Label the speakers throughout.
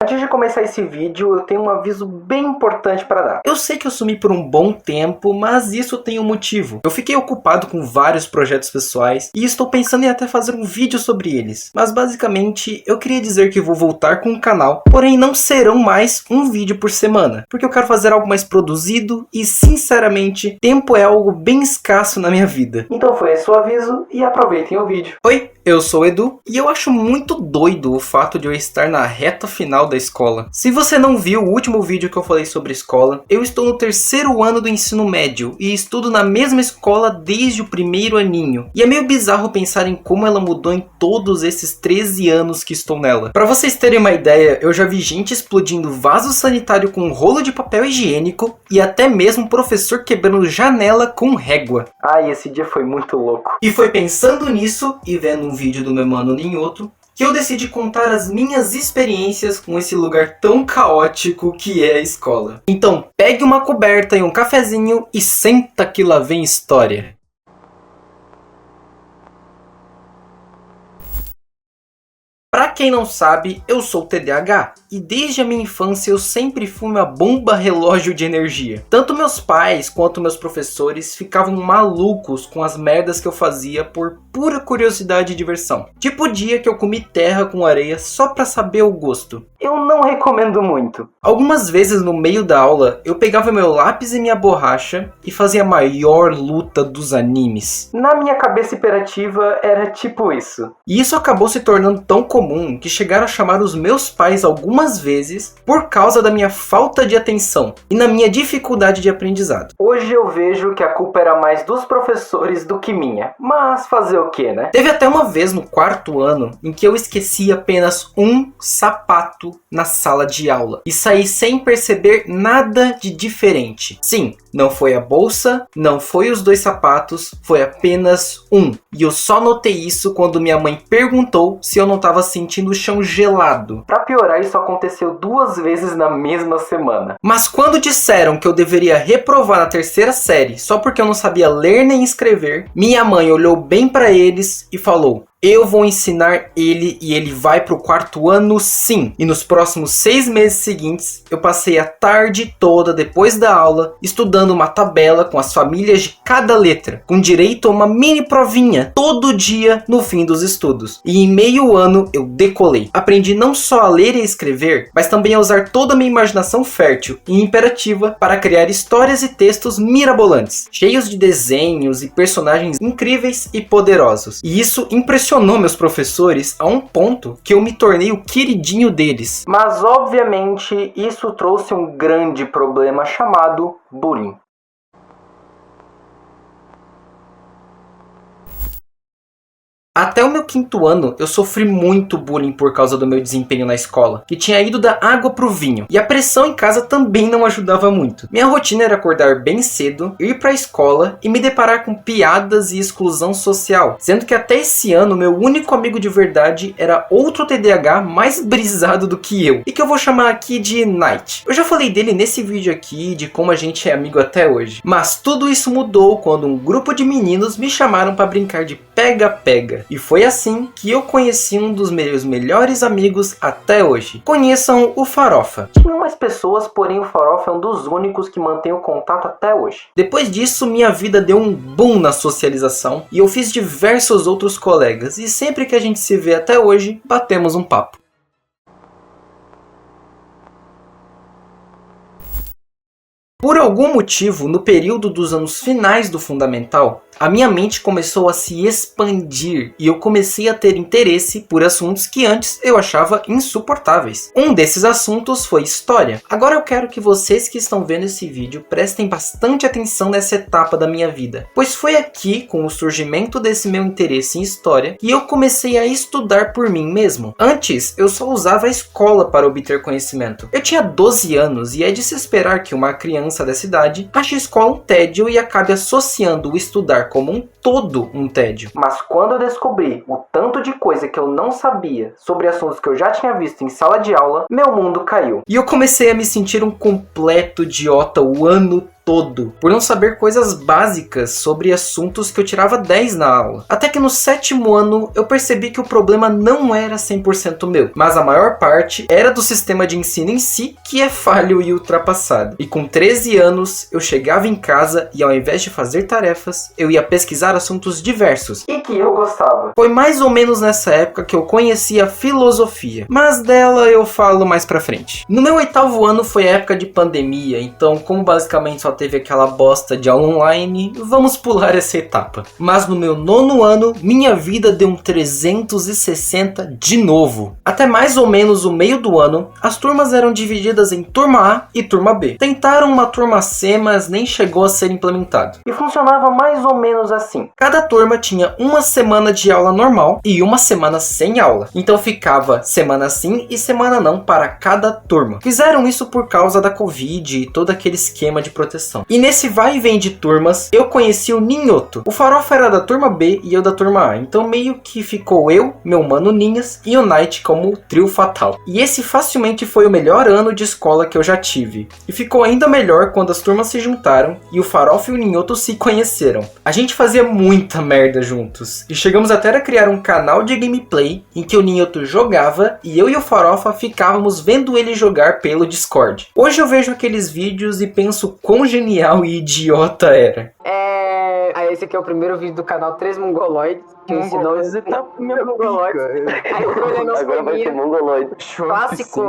Speaker 1: Antes de começar esse vídeo, eu tenho um aviso bem importante para dar. Eu sei que eu sumi por um bom tempo, mas isso tem um motivo. Eu fiquei ocupado com vários projetos pessoais e estou pensando em até fazer um vídeo sobre eles. Mas basicamente, eu queria dizer que vou voltar com o canal, porém não serão mais um vídeo por semana, porque eu quero fazer algo mais produzido e, sinceramente, tempo é algo bem escasso na minha vida. Então foi esse o aviso e aproveitem o vídeo. Oi, eu sou o Edu e eu acho muito doido o fato de eu estar na reta final da escola. Se você não viu o último vídeo que eu falei sobre escola, eu estou no terceiro ano do ensino médio e estudo na mesma escola desde o primeiro aninho. E é meio bizarro pensar em como ela mudou em todos esses 13 anos que estou nela. Pra vocês terem uma ideia, eu já vi gente explodindo vaso sanitário com rolo de papel higiênico e até mesmo professor quebrando janela com régua. Ai, esse dia foi muito louco. E foi pensando nisso e vendo um vídeo do meu mano Ninhoto que eu decidi contar as minhas experiências com esse lugar tão caótico que é a escola. Então, pegue uma coberta e um cafezinho e senta que lá vem história. Pra quem não sabe, eu sou TDAH e desde a minha infância eu sempre fui uma bomba relógio de energia. Tanto meus pais quanto meus professores ficavam malucos com as merdas que eu fazia por pura curiosidade e diversão. Tipo o dia que eu comi terra com areia só pra saber o gosto. Eu não recomendo muito. Algumas vezes no meio da aula eu pegava meu lápis e minha borracha e fazia a maior luta dos animes. Na minha cabeça hiperativa era tipo isso. E isso acabou se tornando tão comum que chegaram a chamar os meus pais algumas vezes por causa da minha falta de atenção e na minha dificuldade de aprendizado. Hoje eu vejo que a culpa era mais dos professores do que minha, mas fazer o que, né? Teve até uma vez no quarto ano em que eu esqueci apenas um sapato na sala de aula e saí sem perceber nada de diferente. Sim, não foi a bolsa, não foi os 2 sapatos, foi apenas um. E eu só notei isso quando minha mãe perguntou se eu não estava sentindo o chão gelado. Pra piorar, isso aconteceu 2 vezes na mesma semana. Mas quando disseram que eu deveria reprovar na 3ª série só porque eu não sabia ler nem escrever, minha mãe olhou bem pra eles e falou: eu vou ensinar ele e ele vai pro 4º ano sim. E nos próximos 6 meses seguintes, eu passei a tarde toda depois da aula estudando uma tabela com as famílias de cada letra, com direito a uma mini provinha todo dia no fim dos estudos. E em meio ano eu decolei. Aprendi não só a ler e escrever, mas também a usar toda a minha imaginação fértil e imperativa para criar histórias e textos mirabolantes, cheios de desenhos e personagens incríveis e poderosos. E isso impressionou meus professores a um ponto que eu me tornei o queridinho deles. Mas obviamente isso trouxe um grande problema chamado bullying. Até o meu 5º ano, eu sofri muito bullying por causa do meu desempenho na escola, que tinha ido da água pro vinho, e a pressão em casa também não ajudava muito. Minha rotina era acordar bem cedo, ir pra escola e me deparar com piadas e exclusão social, sendo que até esse ano meu único amigo de verdade era outro TDAH mais brisado do que eu, e que eu vou chamar aqui de Night. Eu já falei dele nesse vídeo aqui, de como a gente é amigo até hoje. Mas tudo isso mudou quando um grupo de meninos me chamaram pra brincar de pega-pega. E foi assim que eu conheci um dos meus melhores amigos até hoje. Conheçam o Farofa. Tinham mais pessoas, porém o Farofa é um dos únicos que mantém o contato até hoje. Depois disso, minha vida deu um boom na socialização e eu fiz diversos outros colegas. E sempre que a gente se vê até hoje, batemos um papo. Por algum motivo, no período dos anos finais do fundamental, a minha mente começou a se expandir e eu comecei a ter interesse por assuntos que antes eu achava insuportáveis. Um desses assuntos foi história. Agora eu quero que vocês que estão vendo esse vídeo prestem bastante atenção nessa etapa da minha vida, pois foi aqui, com o surgimento desse meu interesse em história, que eu comecei a estudar por mim mesmo. Antes, eu só usava a escola para obter conhecimento. Eu tinha 12 anos e é de se esperar que uma criança dessa idade ache a escola um tédio e acabe associando o estudar como um todo um tédio. Mas quando eu descobri o tanto de coisa que eu não sabia sobre assuntos que eu já tinha visto em sala de aula, meu mundo caiu. E eu comecei a me sentir um completo idiota o ano todo, por não saber coisas básicas sobre assuntos que eu tirava 10 na aula. Até que no 7º ano eu percebi que o problema não era 100% meu, mas a maior parte era do sistema de ensino em si, que é falho e ultrapassado. E com 13 anos eu chegava em casa e ao invés de fazer tarefas, eu ia pesquisar assuntos diversos e que eu gostava. Foi mais ou menos nessa época que eu conheci a filosofia, mas dela eu falo mais pra frente. No meu 8º ano foi a época de pandemia, então como basicamente só teve aquela bosta de aula online, vamos pular essa etapa. Mas no meu 9º ano, minha vida deu um 360 de novo. Até mais ou menos o meio do ano, as turmas eram divididas em turma A e turma B. Tentaram uma turma C, mas nem chegou a ser implementado. E funcionava mais ou menos assim. Cada turma tinha uma semana de aula normal e uma semana sem aula. Então ficava semana sim e semana não para cada turma. Fizeram isso por causa da Covid e todo aquele esquema de proteção. E nesse vai e vem de turmas, eu conheci o Ninhoto. O Farofa era da turma B e eu da turma A. Então meio que ficou eu, meu mano Ninhas e o Knight como trio fatal. E esse facilmente foi o melhor ano de escola que eu já tive. E ficou ainda melhor quando as turmas se juntaram e o Farofa e o Ninhoto se conheceram. A gente fazia muita merda juntos. E chegamos até a criar um canal de gameplay em que o Ninhoto jogava e eu e o Farofa ficávamos vendo ele jogar pelo Discord. Hoje eu vejo aqueles vídeos e penso quão genial e idiota era.
Speaker 2: Esse aqui é o primeiro vídeo do canal 3 Mongoloides. Que ensinou esse primeiro Mongoloides.
Speaker 3: Agora vai ser Mongoloide.
Speaker 2: Clássico.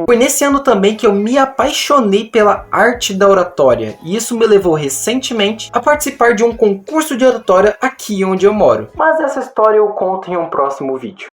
Speaker 1: Foi nesse ano também que eu me apaixonei pela arte da oratória. E isso me levou recentemente a participar de um concurso de oratória aqui onde eu moro. Mas essa história eu conto em um próximo vídeo.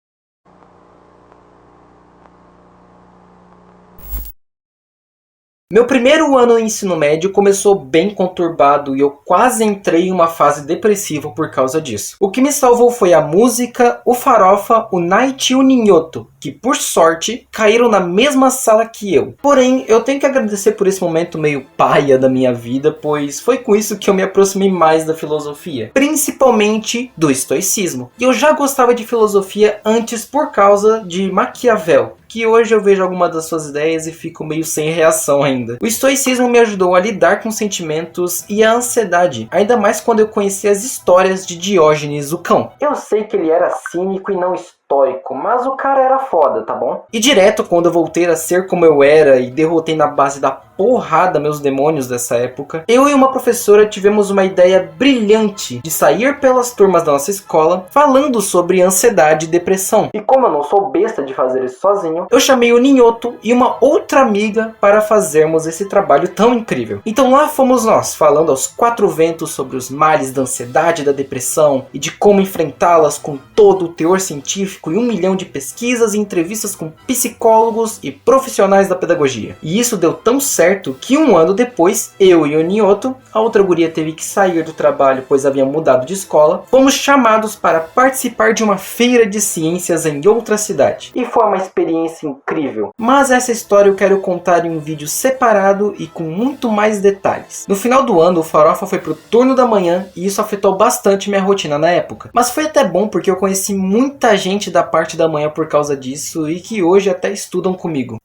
Speaker 1: Meu primeiro ano no ensino médio começou bem conturbado e eu quase entrei em uma fase depressiva por causa disso. O que me salvou foi a música, o Farofa, o Knight e o Ninhoto, que por sorte caíram na mesma sala que eu. Porém, eu tenho que agradecer por esse momento meio paia da minha vida, pois foi com isso que eu me aproximei mais da filosofia, principalmente do estoicismo. E eu já gostava de filosofia antes por causa de Maquiavel, que hoje eu vejo algumas das suas ideias e fico meio sem reação ainda. O estoicismo me ajudou a lidar com sentimentos e a ansiedade, ainda mais quando eu conheci as histórias de Diógenes o Cão. Eu sei que ele era cínico e não histórico, mas o cara era foda, tá bom? E direto quando eu voltei a ser como eu era e derrotei na base da porrada meus demônios dessa época, eu e uma professora tivemos uma ideia brilhante de sair pelas turmas da nossa escola falando sobre ansiedade e depressão. E como eu não sou besta de fazer isso sozinho, eu chamei o Ninhoto e uma outra amiga para fazermos esse trabalho tão incrível. Então lá fomos nós, falando aos 4 ventos sobre os males da ansiedade e da depressão e de como enfrentá-las com todo o teor científico e 1 milhão de pesquisas e entrevistas com psicólogos e profissionais da pedagogia. E isso deu tão certo que 1 ano depois, eu e o Ninhoto, a outra guria teve que sair do trabalho pois havia mudado de escola, fomos chamados para participar de uma feira de ciências em outra cidade. E foi uma experiência incrível. Mas essa história eu quero contar em um vídeo separado e com muito mais detalhes. No final do ano, o Farofa foi pro turno da manhã e isso afetou bastante minha rotina na época. Mas foi até bom porque eu conheci muita gente da parte da manhã por causa disso e que hoje até estudam comigo.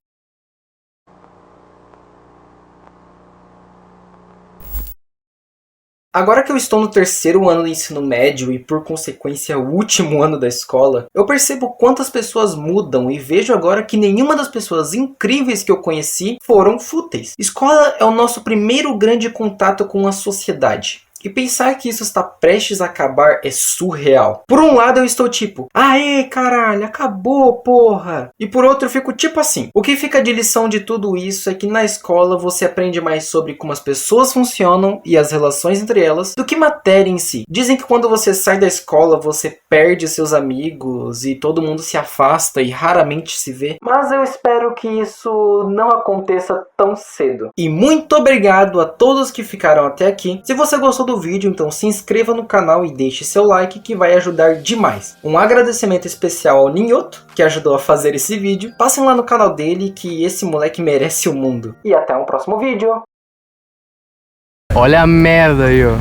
Speaker 1: Agora que eu estou no 3º ano do ensino médio e por consequência o último ano da escola, eu percebo quantas pessoas mudam e vejo agora que nenhuma das pessoas incríveis que eu conheci foram fúteis. Escola é o nosso primeiro grande contato com a sociedade. E pensar que isso está prestes a acabar é surreal. Por um lado eu estou tipo, aê caralho, acabou porra. E por outro eu fico tipo assim, o que fica de lição de tudo isso é que na escola você aprende mais sobre como as pessoas funcionam e as relações entre elas do que matéria em si. Dizem que quando você sai da escola você perde seus amigos e todo mundo se afasta e raramente se vê. Mas eu espero que isso não aconteça tão cedo. E muito obrigado a todos que ficaram até aqui. Se você gostou do vídeo, então se inscreva no canal e deixe seu like que vai ajudar demais. Um agradecimento especial ao Ninhoto, que ajudou a fazer esse vídeo. Passem lá no canal dele que esse moleque merece o mundo. E até um próximo vídeo.
Speaker 4: Olha a merda aí, ó.